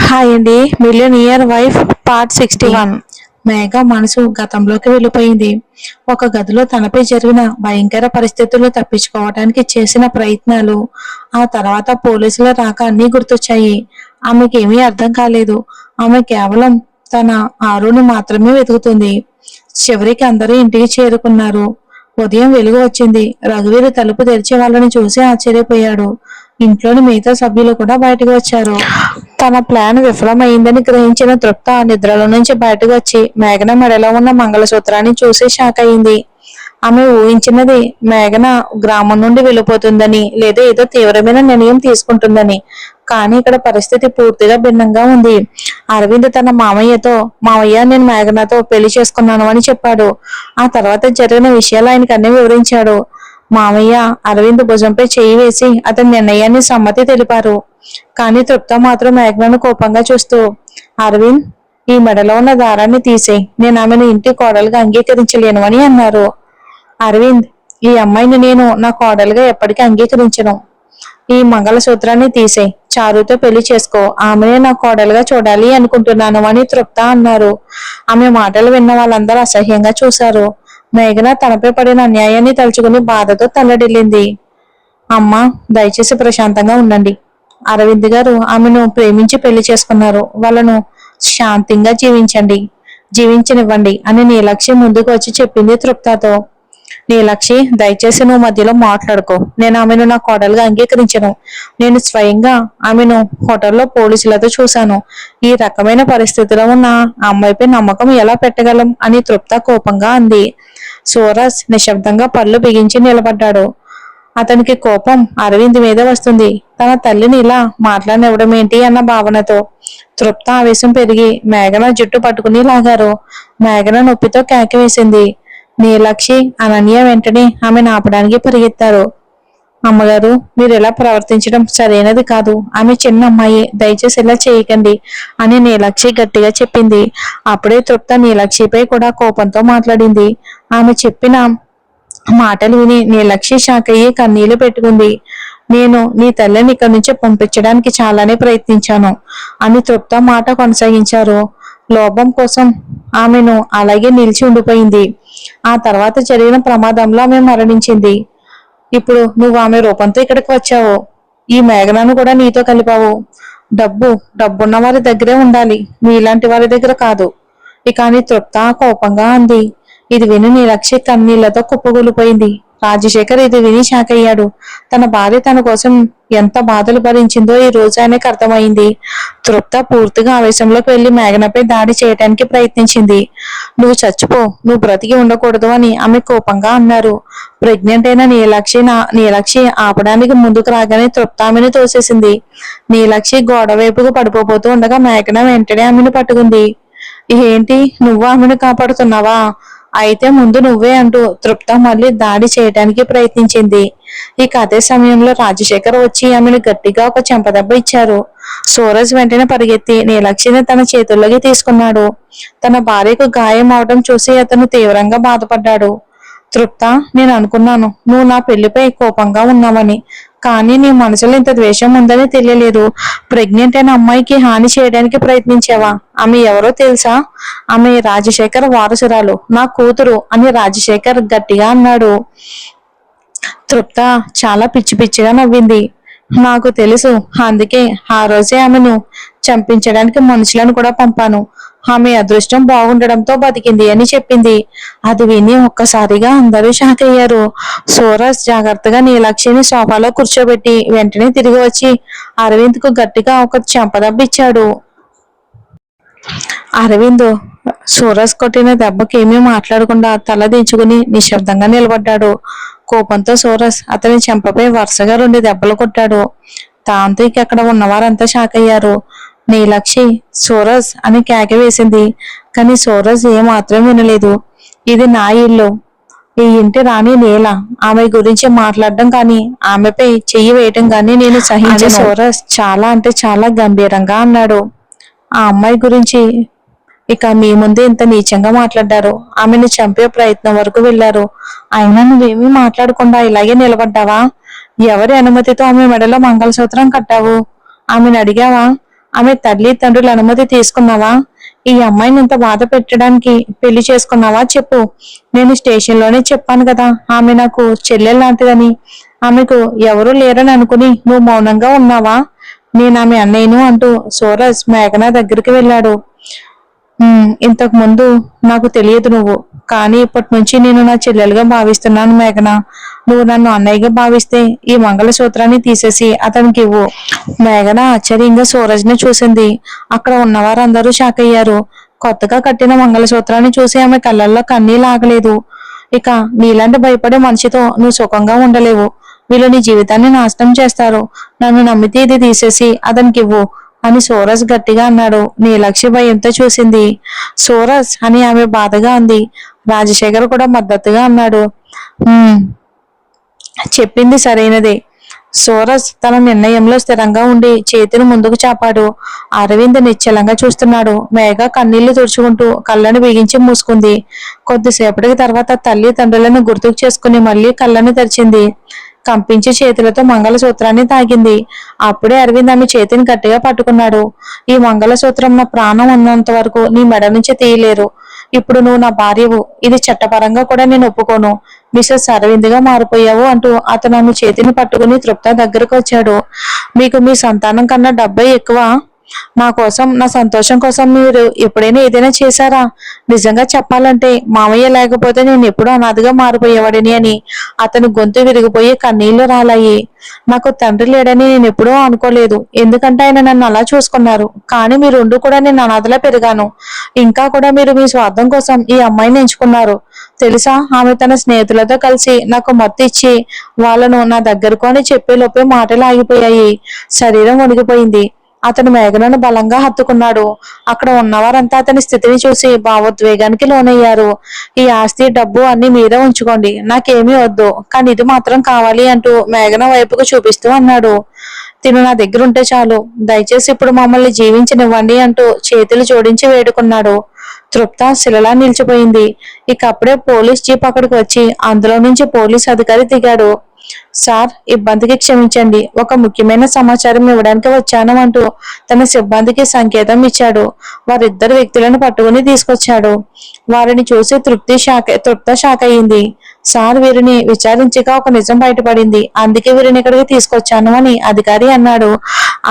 Hi అండి. Millionaire wife part 61. మేఘ మనసు గతంలోకి వెళ్ళిపోయింది. ఒక గదిలో తనపై జరిగిన భయంకర పరిస్థితులు తప్పించుకోవడానికి చేసిన ప్రయత్నాలు, ఆ తర్వాత పోలీసుల రాక అన్నీ గుర్తొచ్చాయి. ఆమెకేమీ అర్థం కాలేదు. ఆమె కేవలం తన ఆరుని మాత్రమే వెతుకుతుంది. చివరికి అందరూ ఇంటికి చేరుకున్నారు. ఉదయం వెలుగు వచ్చింది. రఘువీర్ తలుపు తెరిచి వాళ్ళని చూసి ఆశ్చర్యపోయాడు. ఇంట్లోని మిగతా సభ్యులు కూడా బయటకు వచ్చారు. తన ప్లాన్ విఫలమైందని గ్రహించిన తృప్త నిద్రలో నుంచి బయటకు వచ్చి మేఘన మెడలో ఉన్న మంగళసూత్రాన్ని చూసి షాక్ అయింది. ఆమె ఊహించినది మేఘన గ్రామం నుండి వెళ్ళిపోతుందని, లేదా ఏదో తీవ్రమైన నిర్ణయం తీసుకుంటుందని. కానీ ఇక్కడ పరిస్థితి పూర్తిగా భిన్నంగా ఉంది. అరవింద్ తన మామయ్యతో, మామయ్య నేను మేఘనతో పెళ్లి చేసుకున్నాను అని చెప్పాడు. ఆ తర్వాత జరిగిన విషయాలు ఆయనకు అన్ని వివరించాడు. మామయ్య అరవింద్ భుజంపై చేయి వేసి అతని నిర్ణయాన్ని సమ్మతి తెలిపారు. కానీ తృప్త మాత్రం మేఘనను కోపంగా చూస్తూ, అరవింద్, ఈ మెడలో ఉన్న దారాన్ని తీసేయ్, నేను ఆమెను ఇంటి కోడలుగా అంగీకరించలేను అని అన్నారు. అరవింద్, ఈ అమ్మాయిని నేను నా కోడలుగా ఎప్పటికీ అంగీకరించను. ఈ మంగళసూత్రాన్ని తీసేయ్, చారుతో పెళ్లి చేసుకో, ఆమెనే నా కోడలుగా చూడాలి అనుకుంటున్నాను అని తృప్త అన్నారు. ఆమె మాటలు విన్న వాళ్ళందరూ అసహ్యంగా చూశారు. మేఘన తనపై పడిన అన్యాయాన్ని తలుచుకుని బాధతో తల్లడిల్లింది. అమ్మా, దయచేసి ప్రశాంతంగా ఉండండి. అరవింద్ గారు ఆమెను ప్రేమించి పెళ్లి చేసుకున్నారు. వాళ్ళను శాంతంగా జీవించనివ్వండి అని నీలక్షి ముందుకు వచ్చి చెప్పింది తృప్తతో. నీలక్షి, దయచేసి నువ్వు మధ్యలో మాట్లాడుకో. నేను ఆమెను నా కోడలుగా అంగీకరించను. నేను స్వయంగా ఆమెను హోటల్లో పోలీసులతో చూశాను. ఈ రకమైన పరిస్థితిలో ఉన్న అమ్మాయిపై నమ్మకం ఎలా పెట్టగలం అని తృప్త కోపంగా అంది. సూరజ్ నిశ్శబ్దంగా పళ్ళు బిగించి నిలబడ్డాడు. అతనికి కోపం అరవింద్ మీద వస్తుంది. తన తల్లిని ఇలా మాట్లాడనివ్వడమేంటి అన్న భావనతో. తృప్త ఆవేశం పెరిగి మేఘన జుట్టు పట్టుకుని లాగారు. మేఘన నొప్పితో కేక వేసింది. నీలక్షి, అనన్య వెంటనే ఆమెను ఆపడానికి పరిగెత్తారు. అమ్మగారు, మీరు ఇలా ప్రవర్తించడం సరైనది కాదు. ఆమె చిన్న అమ్మాయి, దయచేసి ఇలా చేయకండి అని నీలక్షి గట్టిగా చెప్పింది. అప్పుడే తృప్త నీలక్షిపై కూడా కోపంతో మాట్లాడింది. ఆమె చెప్పిన మాటలు విని నీలక్షి షాక్ అయ్యి కన్నీళ్లు పెట్టుకుంది. నేను నీ తల్లిని ఇక్కడి నుంచి పంపించడానికి చాలానే ప్రయత్నించాను అని తృప్త మాట కొనసాగించారు. లోభం కోసం ఆమెను అలాగే నిలిచి ఉండిపోయింది. ఆ తర్వాత జరిగిన ప్రమాదంలో ఆమె మరణించింది. ఇప్పుడు నువ్వు ఆమె రూపంతో ఇక్కడికి వచ్చావు. ఈ మేఘనను కూడా నీతో కలిపావు. డబ్బున్న వారి దగ్గరే ఉండాలి, మీలాంటి వారి దగ్గర కాదు. ఇక అని తృప్త కోపంగా అంది. ఇది విని నీలక్షి కన్నీళ్లతో కుప్పగూలిపోయింది. రాజశేఖర్ ఇది విని షాక్ అయ్యాడు. తన భార్య తన కోసం ఎంత బాధలు భరించిందో ఈ రోజు ఆయనకు అర్థమైంది. తృప్త పూర్తిగా ఆవేశంలోకి వెళ్లి మేఘనపై దాడి చేయడానికి ప్రయత్నించింది. నువ్వు చచ్చిపో, నువ్వు బ్రతికి ఉండకూడదు అని ఆమె కోపంగా అన్నారు. ప్రెగ్నెంట్ అయిన నీలక్షి ఆపడానికి ముందుకు రాగానే తృప్త ఆమెను తోసేసింది. నీలక్షి గోడ వైపుకు పడిపోతూ ఉండగా మేఘన వెంటనే ఆమెను పట్టుకుంది. ఏంటి, నువ్వు ఆమెను కాపాడుతున్నావా? అయితే ముందు నువ్వే అంటూ తృప్త మళ్ళీ దాడి చేయడానికి ప్రయత్నించింది. ఇక అదే సమయంలో రాజశేఖర్ వచ్చి ఆమెను గట్టిగా ఒక చెంపదెబ్బ ఇచ్చారు. సూరజ్ వెంటనే పరిగెత్తి నీలక్షిని తన చేతుల్లోకి తీసుకున్నాడు. తన భార్యకు గాయం అవడం చూసి అతను తీవ్రంగా బాధపడ్డాడు. తృప్త, నేను అనుకున్నాను నువ్వు నా పెళ్లిపై కోపంగా ఉన్నావని. కానీ నీ మనసులో ఇంత ద్వేషం ఉందని తెలియలేదు. ప్రెగ్నెంట్ అయిన అమ్మాయికి హాని చేయడానికి ప్రయత్నించావా? ఆమె ఎవరో తెలుసా? ఆమె రాజశేఖర్ వారసురాలు, నా కూతురు అని రాజశేఖర్ గట్టిగా అన్నాడు. తృప్త చాలా పిచ్చిగా నవ్వింది. నాకు తెలుసు, అందుకే ఆ రోజే ఆమెను చంపించడానికి మనుషులను కూడా పంపాను. ఆమె అదృష్టం బాగుండడంతో బతికింది అని చెప్పింది. అది విని ఒక్కసారిగా అందరూ షాక్ అయ్యారు. సూరజ్ జాగ్రత్తగా నీలక్షిని సోఫాలో కూర్చోబెట్టి వెంటనే తిరిగి వచ్చి అరవింద్ కు గట్టిగా ఒక చెంపదెబ్బ ఇచ్చాడు. అరవింద్ సూరజ్ కొట్టిన దెబ్బకి ఏమీ మాట్లాడకుండా తల దించుకుని నిశ్శబ్దంగా నిలబడ్డాడు. కోపంతో సూరజ్ అతని చెంపపై వరుసగా 2 దెబ్బలు కొట్టాడు. దాంతో ఇక అక్కడ ఉన్నవారంతా షాక్ అయ్యారు. నీలక్షి, సూరజ్ అని కేక వేసింది. కానీ సూరజ్ ఏమాత్రం వినలేదు. ఇది నా ఇల్లు, ఈ ఇంటి రాణి నీల. ఆమె గురించి మాట్లాడడం కానీ ఆమెపై చెయ్యి వేయటం కానీ నేను సహించను. సూరజ్ చాలా అంటే చాలా గంభీరంగా అన్నాడు. ఆ అమ్మాయి గురించి ఇక మీ ముందే ఇంత నీచంగా మాట్లాడారు. ఆమెను చంపే ప్రయత్నం వరకు వెళ్లారు. అయినా నువ్వేమీ మాట్లాడకుండా ఇలాగే నిలబడ్డావా? ఎవరి అనుమతితో ఆమె మెడలో మంగళసూత్రం కట్టావు? ఆమెను అడిగావా? ఆమె తల్లి తండ్రుల అనుమతి తీసుకున్నావా? ఈ అమ్మాయిని ఇంత బాధ పెట్టడానికి పెళ్లి చేసుకున్నావా చెప్పు. నేను స్టేషన్ లోనే చెప్పాను కదా ఆమె నాకు చెల్లెలు లాంటిదని. ఆమెకు ఎవరూ లేరని అనుకుని నువ్వు మౌనంగా ఉన్నావా? నేను ఆమె అన్నయ్యను అంటూ సూరజ్ మేఘన దగ్గరికి వెళ్ళాడు. ఇంతకు ముందు నాకు తెలియదు నువ్వు, కానీ ఇప్పటి నుంచి నేను నా చెల్లెలుగా భావిస్తున్నాను మేఘన. నువ్వు నన్ను అన్నయ్యగా భావిస్తే ఈ మంగళసూత్రాన్ని తీసేసి అతనికి ఇవ్వు. మేఘన ఆశ్చర్యంగా సూరజ్ ని చూసింది. అక్కడ ఉన్నవారందరూ షాక్ అయ్యారు. కొత్తగా కట్టిన మంగళసూత్రాన్ని చూసి ఆమె కళ్ళల్లో కన్నీళ్ళు ఆగలేదు. ఇక నీలాంటి భయపడే మనిషితో నువ్వు సుఖంగా ఉండలేవు. వీళ్ళు నీ జీవితాన్ని నాశనం చేస్తారు. నన్ను నమ్మితే ఇది తీసేసి అతనికి ఇవ్వు అని సూరజ్ గట్టిగా అన్నాడు. నీలక్ష్య భయంతో చూసింది. సూరజ్ అని ఆమె బాధగా అంది. రాజశేఖర్ కూడా మద్దతుగా అన్నాడు. చెప్పింది సరైనదే. సూరజ్ తన నిర్ణయంలో స్థిరంగా ఉండి చేతిని ముందుకు చాపాడు. అరవింద్ నిశ్చలంగా చూస్తున్నాడు. మేఘ కన్నీళ్లు తుడుచుకుంటూ కళ్ళను బిగించి మూసుకుంది. కొద్దిసేపటికి తర్వాత తల్లి తండ్రులను గుర్తుకు చేసుకుని మళ్ళీ కళ్ళను తెరిచింది. కంపించి చేతులతో మంగళసూత్రాన్ని తాగింది. అప్పుడే అరవింద్ ఆమె చేతిని గట్టిగా పట్టుకున్నాడు. ఈ మంగళసూత్రం నా ప్రాణం ఉన్నంత వరకు నీ మెడ నుంచి తీయలేరు. ఇప్పుడు నువ్వు నా భార్యవు. ఇది చట్టపరంగా కూడా నేను ఒప్పుకోను. మిసెస్ అరవింద్ గా మారిపోయావు అంటూ అతను ఆమె చేతిని పట్టుకుని తృప్త దగ్గరకు వచ్చాడు. మీకు మీ సంతానం కన్నా డబ్బే ఎక్కువ? నా కోసం, నా సంతోషం కోసం మీరు ఎప్పుడైనా ఏదైనా చేశారా? నిజంగా చెప్పాలంటే మామయ్య లేకపోతే నేను ఎప్పుడూ అనాథగా మారిపోయేవాడిని అని అతని గొంతు విరిగిపోయి కన్నీళ్లు రాలాయి. నాకు తండ్రి లేడని నేను ఎప్పుడూ అనుకోలేదు. ఎందుకంటే ఆయన నన్ను అలా చూసుకున్నారు. కానీ మీరు ఉండి కూడా నేను అనాథలా పెరిగాను. ఇంకా కూడా మీరు మీ స్వార్థం కోసం ఈ అమ్మాయిని ఎంచుకున్నారు. తెలుసా, ఆమె తన స్నేహితులతో కలిసి నాకు మత్తు ఇచ్చి వాళ్ళను నా దగ్గరకు అని చెప్పేలోపే మాటలు ఆగిపోయాయి. శరీరం వణిగిపోయింది. అతను మేఘనను బలంగా హత్తుకున్నాడు. అక్కడ ఉన్నవారంతా అతని స్థితిని చూసి భావోద్వేగానికి లోనయ్యారు. ఈ ఆస్తి, డబ్బు అన్ని మీరే ఉంచుకోండి, నాకేమీ వద్దు, కానీ ఇది మాత్రం కావాలి అంటూ మేఘన వైపుకు చూపిస్తూ అన్నాడు. తిను నా దగ్గర ఉంటే చాలు, దయచేసి ఇప్పుడు మమ్మల్ని జీవించనివ్వండి అంటూ చేతులు జోడించి వేడుకున్నాడు. తృప్త శిలలా నిలిచిపోయింది. ఇక అప్పుడే పోలీస్ జీప్ అక్కడికి వచ్చి అందులో నుంచి పోలీస్ అధికారి దిగాడు. సార్, ఇబ్బందికి క్షమించండి, ఒక ముఖ్యమైన సమాచారం ఇవ్వడానికి వచ్చాను అంటూ తన సిబ్బందికి సంకేతం ఇచ్చాడు. వారిద్దరు వ్యక్తులను పట్టుకుని తీసుకొచ్చాడు. వారిని చూసి తృప్త షాక్ అయింది. సార్, వీరిని విచారించగా ఒక నిజం బయటపడింది, అందుకే వీరిని ఇక్కడికి తీసుకొచ్చాను అని అధికారి అన్నాడు.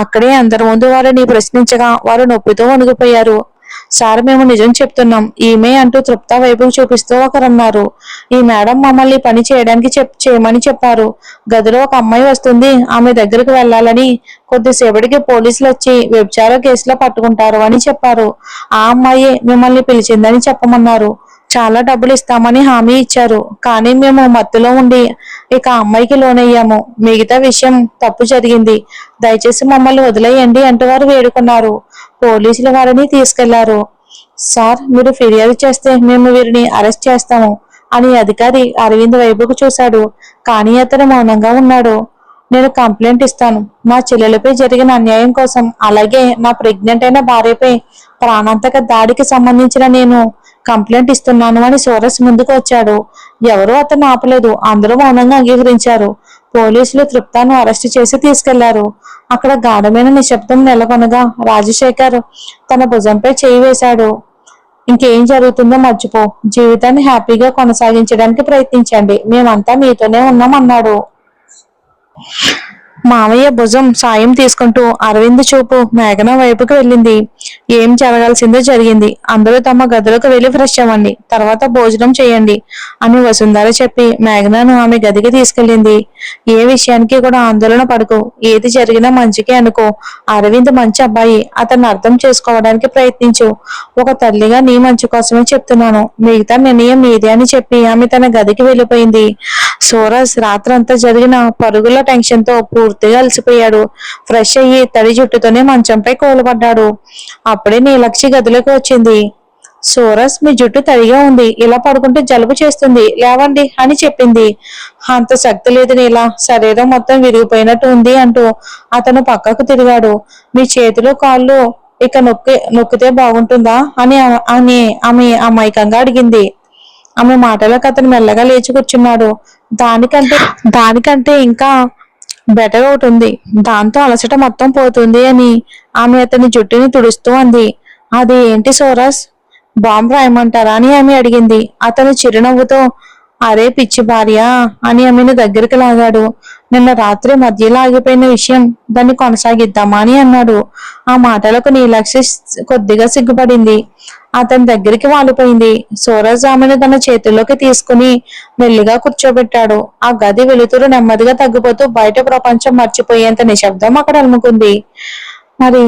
అక్కడే అందరి ముందు వారిని ప్రశ్నించగా వారు నొప్పితో వణిగిపోయారు. సార్, మేము నిజం చెప్తున్నాం, ఈమె అంటూ తృప్త వైపుకు చూపిస్తూ ఒకరన్నారు. ఈ మేడం మమ్మల్ని పని చేయడానికి చేయమని చెప్పారు. గదిలో ఒక అమ్మాయి వస్తుంది, ఆమె దగ్గరికి వెళ్ళాలని, కొద్దిసేపటికి పోలీసులు వచ్చి వ్యభిచార కేసులో పట్టుకుంటారు అని చెప్పారు. ఆ అమ్మాయి మిమ్మల్ని పిలిచిందని చెప్పమన్నారు. చాలా డబ్బులు ఇస్తామని హామీ ఇచ్చారు. కానీ మేము మత్తులో ఉండి ఇక అమ్మాయికి లోనయ్యాము. మిగతా విషయం తప్పు జరిగింది, దయచేసి మమ్మల్ని వదిలేయండి అంటూ వారు వేడుకున్నారు. పోలీసులు వారిని తీసుకెళ్లారు. సార్, మీరు ఫిర్యాదు చేస్తే మేము వీరిని అరెస్ట్ చేస్తాము అని అధికారి అరవింద్ వైపుకు చూశాడు. కానీ అతను మౌనంగా ఉన్నాడు. నేను కంప్లైంట్ ఇస్తాను. నా చెల్లెలపై జరిగిన అన్యాయం కోసం, అలాగే నా ప్రెగ్నెంట్ అయిన భార్యపై ప్రాణాంతక దాడికి సంబంధించిన నేను కంప్లైంట్ ఇస్తున్నాను అని సూరజ్ ముందుకు వచ్చాడు. ఎవరూ అతను ఆపలేదు. అందరూ మౌనంగా అంగీకరించారు. పోలీసులు తృప్తను అరెస్ట్ చేసి తీసుకెళ్లారు. అక్కడ గాఢమైన నిశ్శబ్దం నెలకొనగా రాజశేఖర్ తన భుజంపై చేయి వేశాడు. ఇంకేం జరుగుతుందో మర్చిపో, జీవితాన్ని హ్యాపీగా కొనసాగించడానికి ప్రయత్నించండి, మేమంతా మీతోనే ఉన్నాం అన్నాడు. మామయ్య భుజం సాయం తీసుకుంటూ అరవింద్ చూపు మేఘన వైపుకి వెళ్ళింది. ఏం జరగాల్సిందో జరిగింది. అందరూ తమ గదులకు వెళ్లి ఫ్రెష్ అవ్వండి, తర్వాత భోజనం చేయండి అని వసుంధర చెప్పి మేఘనను ఆమె గదికి తీసుకెళ్ళింది. ఏ విషయానికి కూడా ఆందోళన పడకు, ఏది జరిగినా మంచికే అనుకో. అరవింద్ మంచి అబ్బాయి, అతన్ని అర్థం చేసుకోవడానికి ప్రయత్నించు. ఒక తల్లిగా నీ మంచి కోసమే చెప్తున్నాను, మిగతా నిర్ణయం నీదే అని చెప్పి ఆమె తన గదికి వెళ్ళిపోయింది. సూరజ్ రాత్రంతా జరిగిన పరుగుల టెన్షన్ తో పూర్తిగా అలసిపోయాడు. ఫ్రెష్ అయ్యి తడి జుట్టుతోనే మంచంపై కూలబడ్డాడు. అప్పుడే నీలక్షి గదిలోకి వచ్చింది. సూరజ్, మీ జుట్టు తడిగా ఉంది, ఇలా పడుకుంటే జలుబు చేస్తుంది, లేవండి అని చెప్పింది. అంత శక్తి లేదు నీలా, శరీరం మొత్తం విరిగిపోయినట్టు ఉంది అంటూ అతను పక్కకు తిరిగాడు. మీ చేతులు కాళ్ళు ఇక నొక్కితే బాగుంటుందా అని ఆమె అమాయకంగా అడిగింది. ఆమె మాటలకు అతను మెల్లగా లేచి కూర్చున్నాడు. దానికంటే ఇంకా బెటర్ ఒకటి ఉంది, దాంతో అలసట మొత్తం పోతుంది అని ఆమె అతని జుట్టుని తుడుస్తూ అంది. అది ఏంటి సోరస్, బాంబు రాయమంటారా అని ఆమె అడిగింది. అతను చిరునవ్వుతో అరే పిచ్చి భార్య అని ఆమెను దగ్గరికి లాగాడు. నిన్న రాత్రి మధ్యలో ఆగిపోయిన విషయం, దాన్ని కొనసాగిద్దామా అని అన్నాడు. ఆ మాటలకు నీలాక్షి కొద్దిగా సిగ్గుపడింది. అతని దగ్గరికి వాలిపోయింది. సూరజ్ ఆమెను తన చేతుల్లోకి తీసుకుని మెల్లిగా కూర్చోబెట్టాడు. ఆ గది వెలుతురు నెమ్మదిగా తగ్గిపోతూ బయట ప్రపంచం మర్చిపోయేంత నిశ్శబ్దం అక్కడ అలుముకుంది. మరి